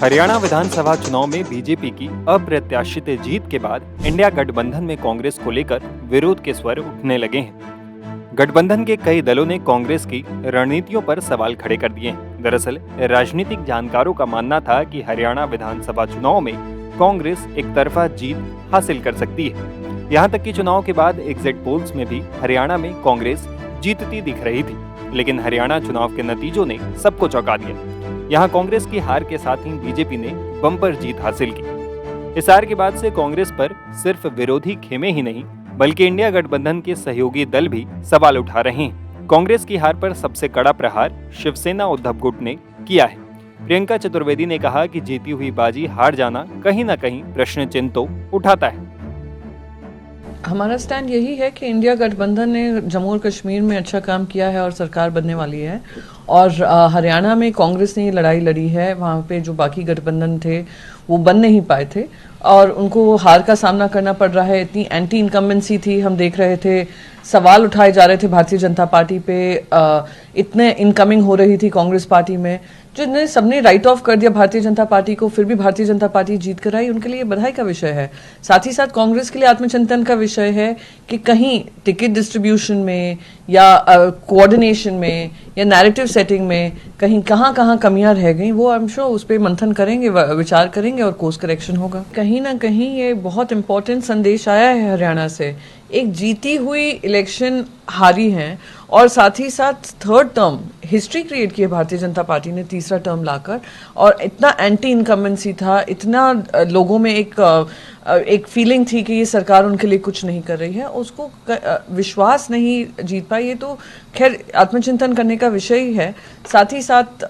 हरियाणा विधानसभा चुनाव में बीजेपी की अप्रत्याशित जीत के बाद इंडिया गठबंधन में कांग्रेस को लेकर विरोध के स्वर उठने लगे हैं। गठबंधन के कई दलों ने कांग्रेस की रणनीतियों पर सवाल खड़े कर दिए हैं। दरअसल राजनीतिक जानकारों का मानना था कि हरियाणा विधानसभा चुनाव में कांग्रेस एक तरफा जीत हासिल कर सकती है। यहाँ तक कि चुनाव के बाद एग्जिट पोल्स में भी हरियाणा में कांग्रेस जीतती दिख रही थी, लेकिन हरियाणा चुनाव के नतीजों ने सबको चौंका दिया। यहाँ कांग्रेस की हार के साथ ही बीजेपी ने बम्पर जीत हासिल की। इस हार के बाद से कांग्रेस पर सिर्फ विरोधी खेमे ही नहीं बल्कि इंडिया गठबंधन के सहयोगी दल भी सवाल उठा रहे हैं। कांग्रेस की हार पर सबसे कड़ा प्रहार शिवसेना उद्धव गुट ने किया है। प्रियंका चतुर्वेदी ने कहा कि जीती हुई बाजी हार जाना कहीं न कहीं प्रश्न चिन्ह तो उठाता है। हमारा स्टैंड यही है कि इंडिया गठबंधन ने जम्मू और कश्मीर में अच्छा काम किया है और सरकार बनने वाली है, और हरियाणा में कांग्रेस ने ये लड़ाई लड़ी है। वहाँ पे जो बाकी गठबंधन थे वो बन नहीं पाए थे और उनको हार का सामना करना पड़ रहा है। इतनी एंटी इनकम्बेंसी थी, हम देख रहे थे, सवाल उठाए जा रहे थे भारतीय जनता पार्टी पे, इतने इनकमिंग हो रही थी कांग्रेस पार्टी में, जिन्हें सबने राइट ऑफ कर दिया भारतीय जनता पार्टी को, फिर भी भारतीय जनता पार्टी जीत कर आई। उनके लिए बधाई का विषय है। साथ ही साथ कांग्रेस के लिए आत्मचिंतन का विषय है कि कहीं टिकट डिस्ट्रीब्यूशन में या कोऑर्डिनेशन में या नैरेटिव सेटिंग में कहीं कहाँ कमियां रह गई, वो आई एम श्योर उस पर मंथन करेंगे, विचार करेंगे और कोर्स करेक्शन होगा। कहीं ना कहीं ये बहुत इंपॉर्टेंट संदेश आया है हरियाणा से। एक जीती हुई इलेक्शन हारी है और साथ ही साथ थर्ड टर्म हिस्ट्री क्रिएट की है भारतीय जनता पार्टी ने, तीसरा टर्म लाकर, और इतना एंटी इनकम्बेंसी था, इतना लोगों में एक फीलिंग थी कि ये सरकार उनके लिए कुछ नहीं कर रही है, उसको विश्वास नहीं जीत पाई। ये तो खैर आत्मचिंतन करने का विषय ही है। साथ ही साथ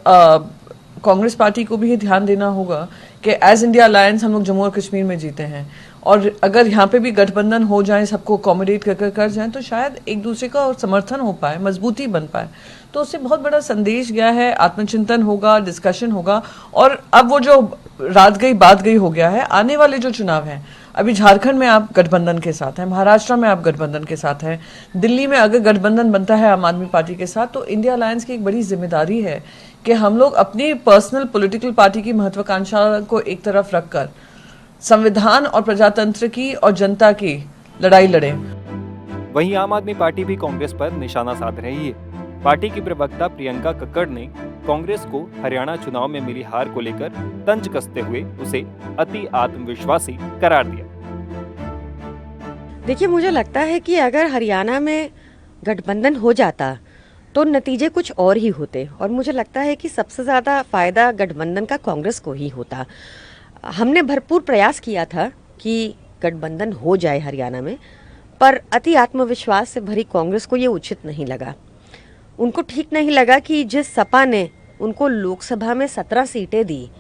कांग्रेस पार्टी को भी ये ध्यान देना होगा कि एज इंडिया अलायंस हम लोग जम्मू और कश्मीर में जीते हैं, और अगर यहाँ पे भी गठबंधन हो जाए, सबको अकोमोडेट कर जाए, तो शायद एक दूसरे का समर्थन हो पाए, मजबूती बन पाए। तो उससे बहुत बड़ा संदेश गया है, आत्मचिंतन होगा, डिस्कशन होगा। और अब वो जो रात गई बात गई हो गया है, आने वाले जो चुनाव हैं, अभी झारखंड में आप गठबंधन के साथ हैं, महाराष्ट्र में आप गठबंधन के साथ हैं, दिल्ली में अगर गठबंधन बनता है आम आदमी पार्टी के साथ, तो इंडिया अलायंस की एक बड़ी जिम्मेदारी है कि हम लोग अपनी पर्सनल पॉलिटिकल पार्टी की महत्वाकांक्षा को एक तरफ रखकर संविधान और प्रजातंत्र की और जनता की लड़ाई लड़े। वहीं आम आदमी पार्टी भी कांग्रेस पर निशाना साध रही है। पार्टी की प्रवक्ता प्रियंका कक्कड़ ने कांग्रेस को हरियाणा चुनाव में मिली हार को लेकर तंज कसते हुए उसे अति आत्मविश्वासी करार दिया। देखिए, मुझे लगता है कि अगर हरियाणा में गठबंधन हो जाता तो नतीजे कुछ और ही होते, और मुझे लगता है कि सबसे ज्यादा फायदा गठबंधन का कांग्रेस को ही होता। हमने भरपूर प्रयास किया था कि गठबंधन हो जाए हरियाणा में, पर अति आत्मविश्वास से भरी कांग्रेस को ये उचित नहीं लगा। उनको ठीक नहीं लगा कि जिस सपा ने उनको लोकसभा में 17 सीटें दी,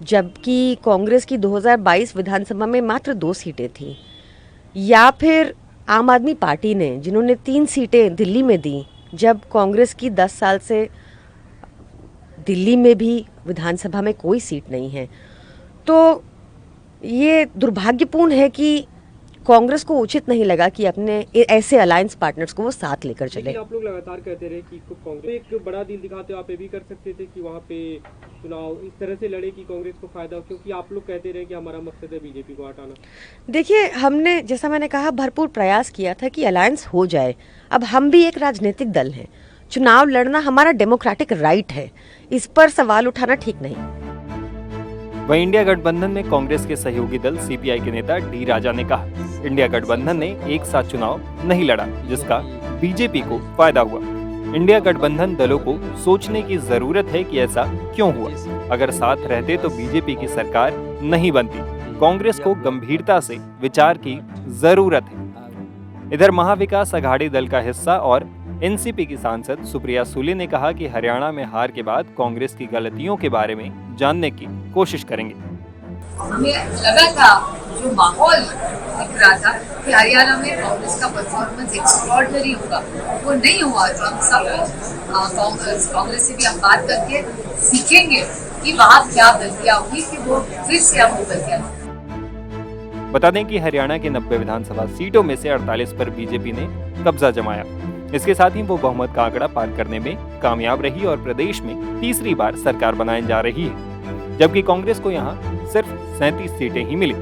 जबकि कांग्रेस की 2022 विधानसभा में मात्र 2 सीटें थी, या फिर आम आदमी पार्टी ने जिन्होंने 3 सीटें दिल्ली में दी, जब कांग्रेस की 10 साल से दिल्ली में भी विधानसभा में कोई सीट नहीं है। तो ये दुर्भाग्यपूर्ण है कि कांग्रेस को उचित नहीं लगा कि अपने ऐसे अलायंस पार्टनर्स को वो साथ लेकर चले। आप लोग लगातार कहते रहे कि कांग्रेस एक बड़ा डील दिखाते हो, आप ये भी कर सकते थे कि वहाँ पे चुनाव इस तरह से लड़े कि कांग्रेस को फायदा हो, क्योंकि आप लोग कहते रहे कि हमारा मकसद है बीजेपी को हटाना। देखिए, हमने, जैसा मैंने कहा, भरपूर प्रयास किया था कि अलायंस हो जाए। अब हम भी एक राजनीतिक दल हैं, चुनाव लड़ना हमारा डेमोक्रेटिक राइट है, इस पर सवाल उठाना ठीक नहीं। वहीं इंडिया गठबंधन में कांग्रेस के सहयोगी दल सीपीआई के नेता डी राजा ने कहा, इंडिया गठबंधन ने एक साथ चुनाव नहीं लड़ा, जिसका बीजेपी को फायदा हुआ। इंडिया गठबंधन दलों को सोचने की जरूरत है कि ऐसा क्यों हुआ। अगर साथ रहते तो बीजेपी की सरकार नहीं बनती। कांग्रेस को गंभीरता से विचार की जरूरत है। इधर महाविकास अघाड़ी दल का हिस्सा और एनसीपी की सांसद सुप्रिया सुले ने कहा कि हरियाणा में हार के बाद कांग्रेस की गलतियों के बारे में जानने की कोशिश करेंगे। हमें लगा था, जो माहौल दिख रहा था कि हरियाणा में कांग्रेस का परफॉर्मेंस एक्स्ट्रॉर्डिनरी होगा, वो नहीं हुआ। तो हम सब कांग्रेस से भी हम बात करके सीखेंगे कि वहाँ क्या गलतियाँ हुई कि वो फिर से हम वो गलतियाँ। बता दें कि हरियाणा के 90 विधानसभा सीटों में से 48 पर बीजेपी ने कब्जा जमाया। इसके साथ ही वो बहुमत का आंकड़ा पार करने में कामयाब रही और प्रदेश में तीसरी बार सरकार बनाने जा रही है। जबकि कांग्रेस को यहां सिर्फ 37 सीटें ही मिली।